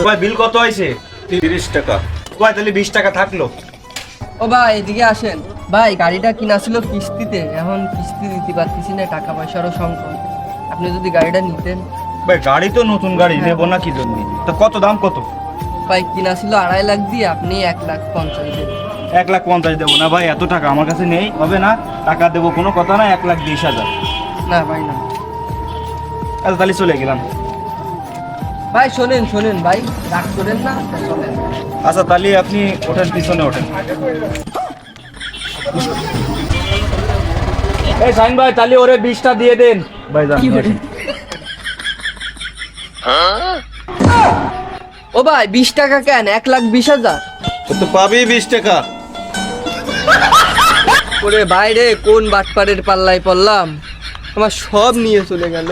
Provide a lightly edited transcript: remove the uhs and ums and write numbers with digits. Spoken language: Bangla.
ভাই বিল কত হয়েছে? 30 টাকা। ভাই তাহলে 20 টাকা থাকলো। ও ভাই এদিকে আসেন। ভাই গাড়িটা কিনা ছিল কিস্তিতে, এখন কিস্তি দিতে পারতেছি না, টাকা পয়সারও সংকট। আপনি যদি গাড়িটা নিতেন। ভাই গাড়ি তো নতুন গাড়ি, নেবো না কি জন্য? তো কত দাম কত? ভাই কিনা ছিল 2.5 লাখ দিয়ে, আপনি 1,50,000 দেবেন। 1,50,000 দেবো না ভাই, এত টাকা আমার কাছে নেই, হবে না। টাকা দেবো কোনো কথা না, 1,20,000। না ভাই না। আচ্ছা তাহলে চলে গেলাম। ভাই শোনেন শোনেন ভাই, রাগ করেন না, শোনেন। আচ্ছা তাহলে আপনি ওঠেন, পিছনে ওঠেন। এই সাইন ভাই তাহলে ওরে 20টা দিয়ে দেন ভাই। ও ভাই 20 টাকা কেন, 1,20,000? তো পাবি 20 টাকা। ওরে বাইরে কোন বাটপাড়ের পাল্লায় পড়লাম, আমার সব নিয়ে চলে গেল।